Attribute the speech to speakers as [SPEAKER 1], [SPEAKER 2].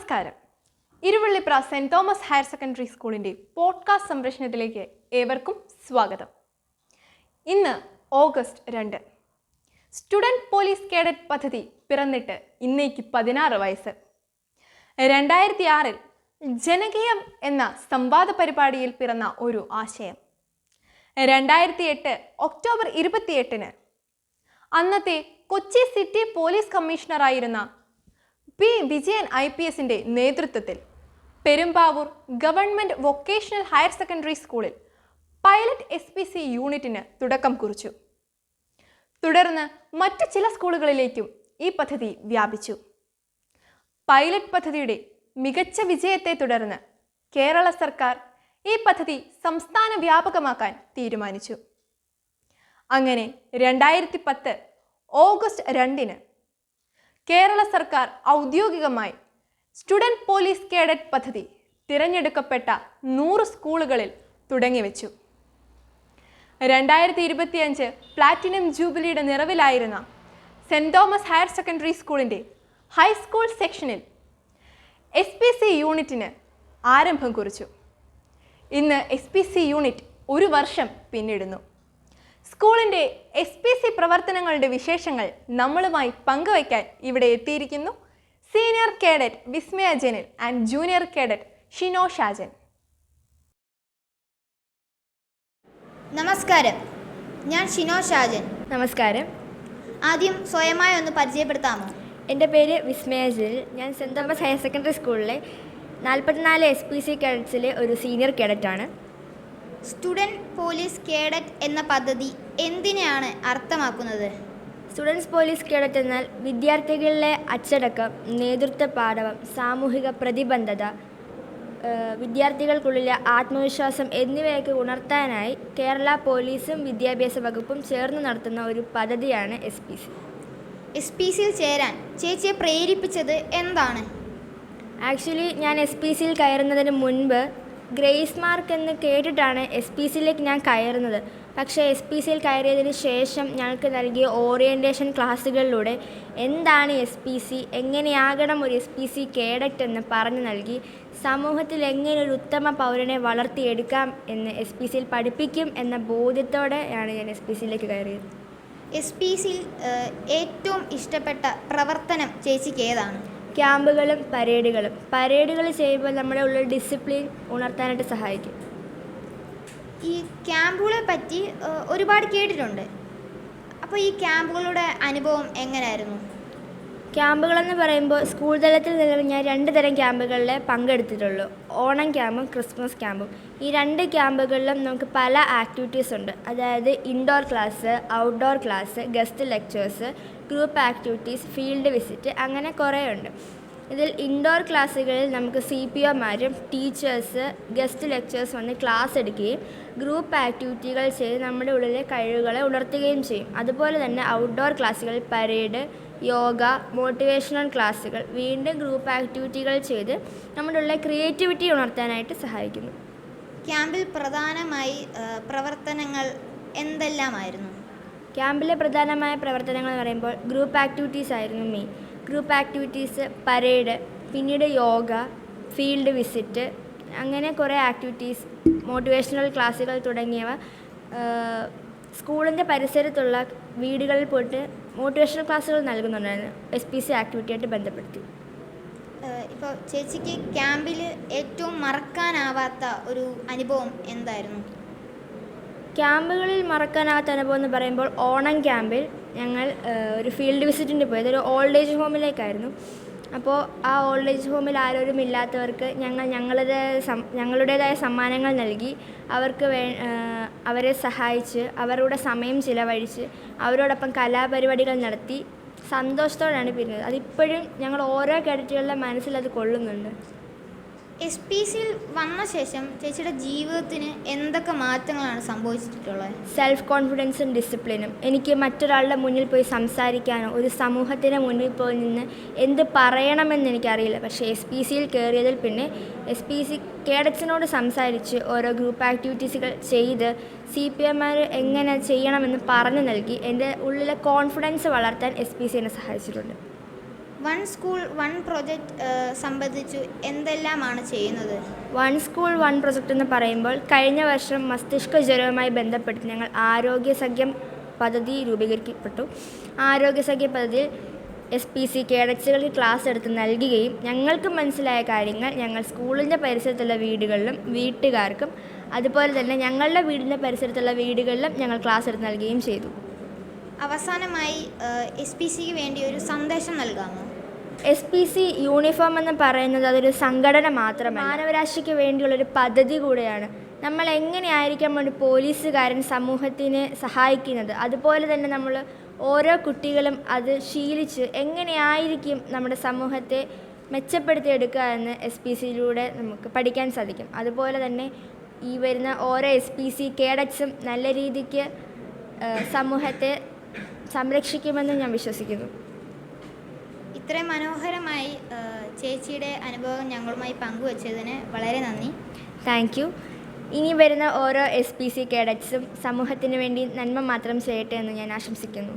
[SPEAKER 1] നമസ്കാരം. Iruvellipra saint Thomas higher secondary സ്കൂളിൻ്റെ podcast സംപ്രേഷണത്തിലേക്ക് ഏവർക്കും സ്വാഗതം. ഇന്ന് ഓഗസ്റ്റ് 2. സ്റ്റുഡൻറ് പോലീസ് കേഡറ്റ് പദ്ധതി പിറന്നിട്ട് ഇന്നേക്ക് 16 വയസ്സ്. 2006 ജനകീയം എന്ന സംവാദ പരിപാടിയിൽ പിറന്ന ഒരു ആശയം. 2008 ഒക്ടോബർ 28 അന്നത്തെ കൊച്ചി സിറ്റി പോലീസ് കമ്മീഷണറായിരുന്ന പി വിജയൻ IPSന്റെ നേതൃത്വത്തിൽ Perumbavoor government vocational higher secondary സ്കൂളിൽ പൈലറ്റ് SPC യൂണിറ്റിന് തുടക്കം കുറിച്ചു. തുടർന്ന് മറ്റ് ചില സ്കൂളുകളിലേക്കും ഈ പദ്ധതി വ്യാപിച്ചു. പൈലറ്റ് പദ്ധതിയുടെ മികച്ച വിജയത്തെ തുടർന്ന് കേരള സർക്കാർ ഈ പദ്ധതി സംസ്ഥാന വ്യാപകമാക്കാൻ തീരുമാനിച്ചു. അങ്ങനെ 2010 ഓഗസ്റ്റ് 2 കേരള സർക്കാർ ഔദ്യോഗികമായി സ്റ്റുഡൻറ് പോലീസ് കേഡറ്റ് പദ്ധതി തിരഞ്ഞെടുക്കപ്പെട്ട 100 സ്കൂളുകളിൽ തുടങ്ങിവെച്ചു. 2025 പ്ലാറ്റിനം ജൂബിലിയുടെ നിറവിലായിരുന്ന സെന്റ് തോമസ് ഹയർ സെക്കൻഡറി സ്കൂളിൻ്റെ ഹൈസ്കൂൾ സെക്ഷനിൽ SPC യൂണിറ്റിന് ആരംഭം കുറിച്ചു. ഇന്ന് SPC യൂണിറ്റ് 1 വർഷം പിന്നിടുന്നു. സ്കൂളിൻ്റെ SPC പ്രവർത്തനങ്ങളുടെ വിശേഷങ്ങൾ നമ്മളുമായി പങ്കുവയ്ക്കാൻ ഇവിടെ എത്തിയിരിക്കുന്നു senior cadet Vismaya ജനിൽ and junior cadet Shino Shajan.
[SPEAKER 2] നമസ്കാരം, ഞാൻ ഷിനോ ഷാജൻ.
[SPEAKER 3] നമസ്കാരം.
[SPEAKER 2] ആദ്യം സ്വയമായി ഒന്ന് പരിചയപ്പെടുത്താമോ?
[SPEAKER 3] എൻ്റെ പേര് വിസ്മയ ജനിൽ. ഞാൻ സെൻറ് തോമസ് ഹയർ സെക്കൻഡറി സ്കൂളിലെ 44 SPC കേഡറ്റ്സിലെ ഒരു സീനിയർ കേഡറ്റാണ്.
[SPEAKER 2] സ്റ്റുഡൻറ് പോലീസ് കേഡറ്റ് എന്ന പദ്ധതി എന്തിനെയാണ് അർത്ഥമാക്കുന്നത്?
[SPEAKER 3] സ്റ്റുഡൻസ് പോലീസ് കേഡറ്റ് എന്നാൽ വിദ്യാർത്ഥികളിലെ അച്ചടക്കം, നേതൃത്വ പാടവം, സാമൂഹിക പ്രതിബദ്ധത, വിദ്യാർത്ഥികൾക്കുള്ളിലെ ആത്മവിശ്വാസം എന്നിവയൊക്കെ ഉണർത്താനായി കേരള പോലീസും വിദ്യാഭ്യാസ വകുപ്പും ചേർന്ന് നടത്തുന്ന ഒരു പദ്ധതിയാണ് SPC.
[SPEAKER 2] SPCയിൽ ചേരാൻ ചേച്ചിയെ പ്രേരിപ്പിച്ചത് എന്താണ്?
[SPEAKER 3] ആക്ച്വലി ഞാൻ SPCയിൽ കയറുന്നതിന് മുൻപ് ഗ്രേസ് മാർക്ക് എന്ന് കേട്ടിട്ടാണ് SPCയിലേക്ക് ഞാൻ കയറുന്നത്. പക്ഷേ SPCയിൽ കയറിയതിന് ശേഷം ഞങ്ങൾക്ക് നൽകിയ ഓറിയൻറ്റേഷൻ ക്ലാസ്സുകളിലൂടെ എന്താണ് SPC, എങ്ങനെയാകണം ഒരു SPC കേഡറ്റ് എന്ന് പറഞ്ഞു നൽകി സമൂഹത്തിൽ എങ്ങനെ ഒരു ഉത്തമ പൗരനെ വളർത്തിയെടുക്കാം എന്ന് SPCയിൽ പഠിപ്പിക്കും എന്ന ബോധ്യത്തോടെയാണ് ഞാൻ SPCയിലേക്ക് കയറിയത്.
[SPEAKER 2] SPCയിൽ ഏറ്റവും ഇഷ്ടപ്പെട്ട പ്രവർത്തനം ചേച്ചിക്ക് ഏതാണ്?
[SPEAKER 3] ക്യാമ്പുകളും പരേഡുകളും. പരേഡുകൾ ചെയ്യുമ്പോൾ നമ്മുടെ ഉള്ളിൽ ഡിസിപ്ലിൻ ഉണർത്താനായിട്ട് സഹായിക്കും.
[SPEAKER 2] ഈ ക്യാമ്പുകളെ പറ്റി ഒരുപാട് കേട്ടിട്ടുണ്ട്. അപ്പോൾ ഈ ക്യാമ്പുകളുടെ അനുഭവം എങ്ങനെയായിരുന്നു?
[SPEAKER 3] ക്യാമ്പുകളെന്ന് പറയുമ്പോൾ സ്കൂൾ തലത്തിൽ നിന്ന് ഞാൻ 2 തരം ക്യാമ്പുകളിൽ പങ്കെടുത്തിട്ടുള്ളൂ. ഓണം ക്യാമ്പും ക്രിസ്മസ് ക്യാമ്പും. ഈ 2 ക്യാമ്പുകളിലും നമുക്ക് പല ആക്ടിവിറ്റീസ് ഉണ്ട്. അതായത് indoor class, outdoor class, guest lectures, group activities, field visit, അങ്ങനെ കുറേ ഉണ്ട്. ഇതിൽ ഇൻഡോർ ക്ലാസ്സുകളിൽ നമുക്ക് CPOമാരും ടീച്ചേഴ്സ്, ഗസ്റ്റ് ലെക്ചേഴ്സ് വന്ന് ക്ലാസ് എടുക്കുകയും ഗ്രൂപ്പ് ആക്ടിവിറ്റികൾ ചെയ്ത് നമ്മുടെ ഉള്ളിലെ കഴിവുകളെ ഉണർത്തുകയും ചെയ്യും. അതുപോലെ തന്നെ ഔട്ട്ഡോർ ക്ലാസ്സുകളിൽ പരേഡ്, യോഗ, മോട്ടിവേഷണൽ ക്ലാസ്സുകൾ, വീണ്ടും ഗ്രൂപ്പ് ആക്ടിവിറ്റികൾ ചെയ്ത് നമ്മുടെ ഉള്ളിലെ ക്രിയേറ്റിവിറ്റി ഉണർത്താനായിട്ട് സഹായിക്കുന്നു.
[SPEAKER 2] ക്യാമ്പിൽ പ്രധാനമായി പ്രവർത്തനങ്ങൾ എന്തെല്ലാമായിരുന്നു?
[SPEAKER 3] ക്യാമ്പിലെ പ്രധാനമായ പ്രവർത്തനങ്ങൾ എന്ന് പറയുമ്പോൾ ഗ്രൂപ്പ് ആക്ടിവിറ്റീസ് ആയിരുന്നു മെയിൻ. ഗ്രൂപ്പ് ആക്ടിവിറ്റീസ്, പരേഡ്, പിന്നീട് യോഗ, ഫീൽഡ് വിസിറ്റ്, അങ്ങനെ കുറേ ആക്ടിവിറ്റീസ്, മോട്ടിവേഷണൽ ക്ലാസ്സുകൾ തുടങ്ങിയവ സ്കൂളിൻ്റെ പരിസരത്തുള്ള വീടുകളിൽ പോയിട്ട് മോട്ടിവേഷണൽ ക്ലാസ്സുകൾ നൽകുന്നുണ്ടായിരുന്നു SPC ആക്ടിവിറ്റിയായിട്ട് ബന്ധപ്പെടുത്തി.
[SPEAKER 2] ഇപ്പോൾ ചേച്ചിക്ക് ക്യാമ്പിൽ ഏറ്റവും മറക്കാനാവാത്ത ഒരു അനുഭവം എന്തായിരുന്നു?
[SPEAKER 3] ക്യാമ്പുകളിൽ മറക്കാനാവാത്ത അനുഭവം എന്ന് പറയുമ്പോൾ ഓണം ക്യാമ്പിൽ ഞങ്ങൾ ഒരു ഫീൽഡ് വിസിറ്റിന് പോയത് ഒരു ഓൾഡ് ഏജ് ഹോമിലേക്കായിരുന്നു. അപ്പോൾ ആ ഓൾഡ് ഏജ് ഹോമിൽ ആരോരും ഇല്ലാത്തവർക്ക് ഞങ്ങളുടേതായ സമ്മാനങ്ങൾ നൽകി അവരെ സഹായിച്ച് അവരുടെ സമയം ചിലവഴിച്ച് അവരോടൊപ്പം കലാപരിപാടികൾ നടത്തി സന്തോഷത്തോടെയാണ് പിരിഞ്ഞത്. അതിപ്പോഴും ഞങ്ങൾ ഓരോ കേഡറ്റുകളുടെ മനസ്സിൽ അത് കൊള്ളുന്നുണ്ട്.
[SPEAKER 2] SPCയിൽ വന്ന ശേഷം ചേച്ചിയുടെ ജീവിതത്തിന് എന്തൊക്കെ മാറ്റങ്ങളാണ് സംഭവിച്ചിട്ടുള്ളത്?
[SPEAKER 3] സെൽഫ് കോൺഫിഡൻസും ഡിസിപ്ലിനും. എനിക്ക് മറ്റൊരാളുടെ മുന്നിൽ പോയി സംസാരിക്കാനോ ഒരു സമൂഹത്തിൻ്റെ മുന്നിൽ പോയി നിന്ന് എന്ത് പറയണമെന്ന് എനിക്കറിയില്ല. പക്ഷേ SPCയിൽ കയറിയതിൽ പിന്നെ SPC കേഡറ്റ്സിനോട് സംസാരിച്ച് ഓരോ ഗ്രൂപ്പ് ആക്ടിവിറ്റീസുകൾ ചെയ്ത് CPOമാർ എങ്ങനെ ചെയ്യണമെന്ന് പറഞ്ഞു നൽകി എൻ്റെ ഉള്ളിലെ കോൺഫിഡൻസ് വളർത്താൻ SPC എന്നെ സഹായിച്ചിട്ടുണ്ട്.
[SPEAKER 2] വൺ സ്കൂൾ വൺ പ്രൊജക്റ്റ് സംബന്ധിച്ചു എന്തെല്ലാമാണ് ചെയ്യുന്നത്?
[SPEAKER 3] വൺ സ്കൂൾ വൺ പ്രൊജക്റ്റ് എന്ന് പറയുമ്പോൾ കഴിഞ്ഞ വർഷം മസ്തിഷ്ക ജ്വരവുമായി ബന്ധപ്പെട്ട് ഞങ്ങൾ ആരോഗ്യസഖ്യം പദ്ധതി രൂപീകരിക്കപ്പെട്ടു. ആരോഗ്യസഖ്യ പദ്ധതിയിൽ SPC കേഡറ്റ്സുകൾക്ക് ക്ലാസ് എടുത്ത് നൽകുകയും ഞങ്ങൾക്ക് മനസ്സിലായ കാര്യങ്ങൾ ഞങ്ങൾ സ്കൂളിൻ്റെ പരിസരത്തുള്ള വീടുകളിലും വീട്ടുകാർക്കും അതുപോലെ തന്നെ ഞങ്ങളുടെ വീടിൻ്റെ പരിസരത്തുള്ള വീടുകളിലും ഞങ്ങൾ ക്ലാസ് എടുത്ത് നൽകുകയും ചെയ്തു.
[SPEAKER 2] അവസാനമായി SPCക്ക് വേണ്ടി ഒരു സന്ദേശം നൽകാമോ?
[SPEAKER 3] SPC യൂണിഫോം എന്ന് പറയുന്നത് അതൊരു സംഘടന മാത്രമല്ല, മാനവരാശിക്ക് വേണ്ടിയുള്ളൊരു പദ്ധതി കൂടെയാണ്. നമ്മൾ എങ്ങനെയായിരിക്കാം ഒരു പോലീസുകാരൻ സമൂഹത്തിനെ സഹായിക്കുന്നത്, അതുപോലെ തന്നെ നമ്മൾ ഓരോ കുട്ടികളും അത് ശീലിച്ച് എങ്ങനെയായിരിക്കും നമ്മുടെ സമൂഹത്തെ മെച്ചപ്പെടുത്തിയെടുക്കുക എന്ന് SPCയിലൂടെ നമുക്ക് പഠിക്കാൻ സാധിക്കും. അതുപോലെ തന്നെ ഈ വരുന്ന ഓരോ SPC കേഡറ്റ്സും നല്ല രീതിക്ക് സമൂഹത്തെ സംരക്ഷിക്കുമെന്ന് ഞാൻ വിശ്വസിക്കുന്നു.
[SPEAKER 2] ഇത്രയും മനോഹരമായി ചേച്ചിയുടെ അനുഭവം ഞങ്ങളുമായി പങ്കുവച്ചതിന് വളരെ നന്ദി.
[SPEAKER 3] Thank you. ഇനി വരുന്ന ഓരോ SPC കേഡറ്റ്സും സമൂഹത്തിന് വേണ്ടി നന്മ മാത്രം ചെയ്യട്ടെ എന്ന് ഞാൻ ആശംസിക്കുന്നു.